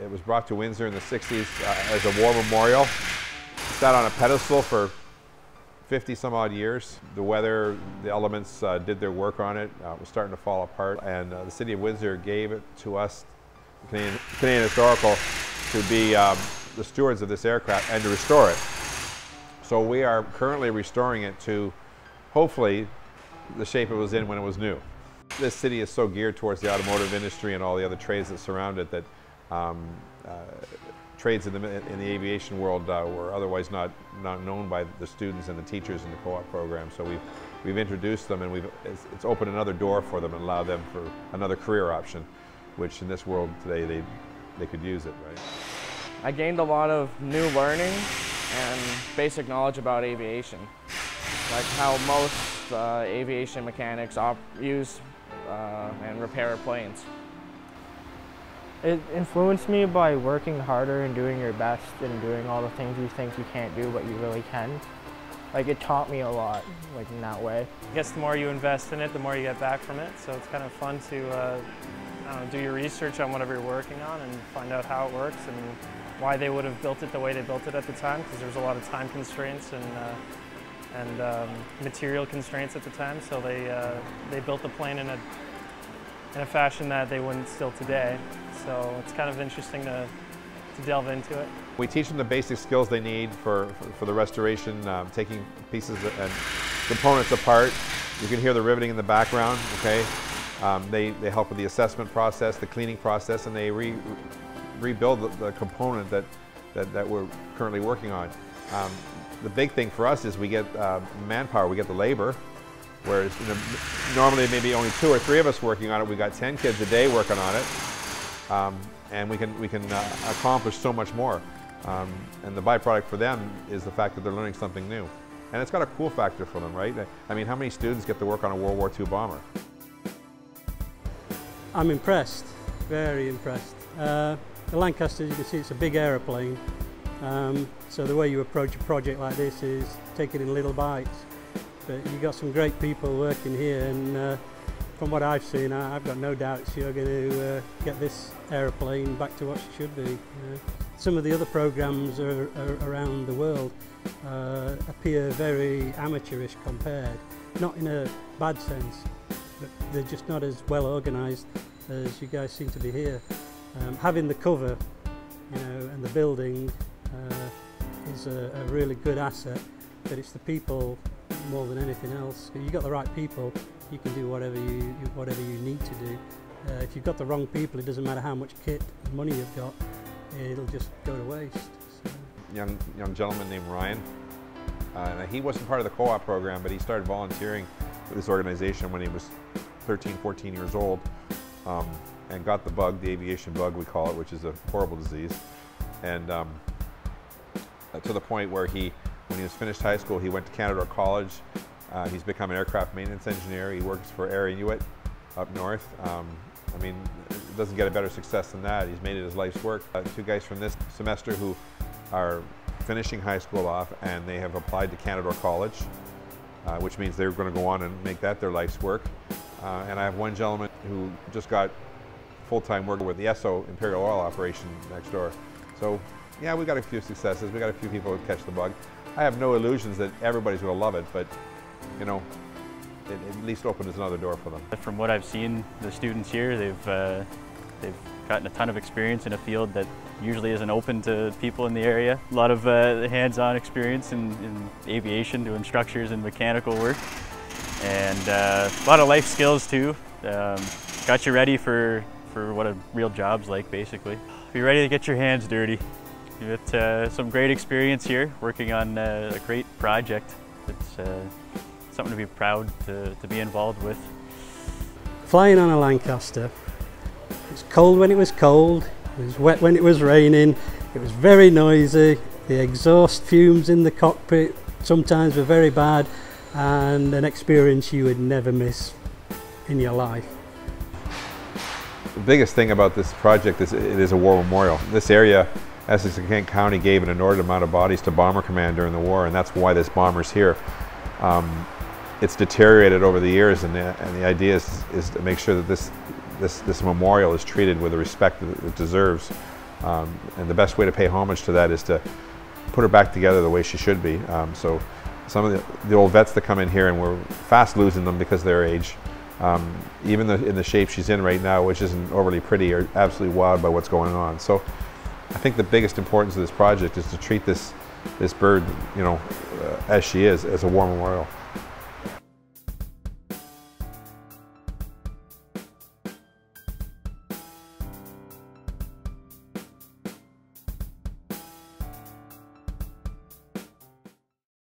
It was brought to Windsor in the 60s as a war memorial. It sat on a pedestal for 50 some odd years. The weather, the elements did their work on it. It was starting to fall apart, and the city of Windsor gave it to us, Canadian Historical, to be the stewards of this aircraft and to restore it. So we are currently restoring it to, hopefully, the shape it was in when it was new. This city is so geared towards the automotive industry and all the other trades that surround it that trades in the aviation world were otherwise not known by the students and the teachers in the co-op program. So we've introduced them, and it's opened another door for them and allowed them for another career option, which in this world today they could use it, right? I gained a lot of new learning and basic knowledge about aviation, like how most aviation mechanics use and repair planes. It influenced me by working harder and doing your best and doing all the things you think you can't do but you really can. Like, it taught me a lot, like, in that way. I guess the more you invest in it, the more you get back from it, so it's kind of fun to I don't know, do your research on whatever you're working on and find out how it works and why they would have built it the way they built it at the time, because there was a lot of time constraints and material constraints at the time, so they built the plane in a fashion that they wouldn't still today. So it's kind of interesting to delve into it. We teach them the basic skills they need for the restoration, taking pieces and components apart. You can hear the riveting in the background, okay? They help with the assessment process, the cleaning process, and they rebuild the component that we're currently working on. The big thing for us is we get manpower, we get the labor, whereas normally maybe only 2 or 3 of us working on it. We've got 10 kids a day working on it, and we can accomplish so much more. And the byproduct for them is the fact that they're learning something new. And it's got a cool factor for them, right? I mean, how many students get to work on a World War II bomber? I'm impressed, very impressed. The Lancaster, as you can see, it's a big aeroplane. So the way you approach a project like this is take it in little bites. But you've got some great people working here, and from what I've seen, I've got no doubts you're going to get this aeroplane back to what it should be. Some of the other programs around the world appear very amateurish compared, not in a bad sense, but they're just not as well organised as you guys seem to be here. Having the cover, and the building is a really good asset, but it's the people more than anything else. If you've got the right people, you can do whatever you need to do. If you've got the wrong people, it doesn't matter how much kit and money you've got, it'll just go to waste. So. Young gentleman named Ryan. He wasn't part of the co-op program, but he started volunteering for this organization when he was 13, 14 years old, and got the bug, the aviation bug we call it, which is a horrible disease. And to the point where when he was finished high school, he went to Canada College. He's become an aircraft maintenance engineer. He works for Air Inuit up north. I mean, it doesn't get a better success than that. He's made it his life's work. 2 guys from this semester who are finishing high school off, and they have applied to Canada College, which means they're going to go on and make that their life's work. And I have one gentleman who just got full-time work with the Esso Imperial Oil operation next door. So yeah, we got a few successes. We got a few people who catch the bug. I have no illusions that everybody's going to love it, but it at least opened another door for them. From what I've seen, the students here, they've gotten a ton of experience in a field that usually isn't open to people in the area. A lot of hands-on experience in aviation, doing structures and mechanical work, and a lot of life skills too. Got you ready for what a real job's like, basically. Be ready to get your hands dirty. You've got some great experience here, working on a great project. It's something to be proud to be involved with. Flying on a Lancaster, it was cold when it was cold, it was wet when it was raining, it was very noisy, the exhaust fumes in the cockpit sometimes were very bad, and an experience you would never miss in your life. The biggest thing about this project is it is a war memorial. This area, Essex and Kent County, gave an inordinate amount of bodies to Bomber Command during the war, and that's why this bomber's here. It's deteriorated over the years, and the idea is to make sure that this memorial is treated with the respect that it deserves. And the best way to pay homage to that is to put her back together the way she should be. So some of the old vets that come in here, and we're fast losing them because of their age, even in the shape she's in right now, which isn't overly pretty, are absolutely wowed by what's going on. So I think the biggest importance of this project is to treat this bird, as she is, as a war memorial.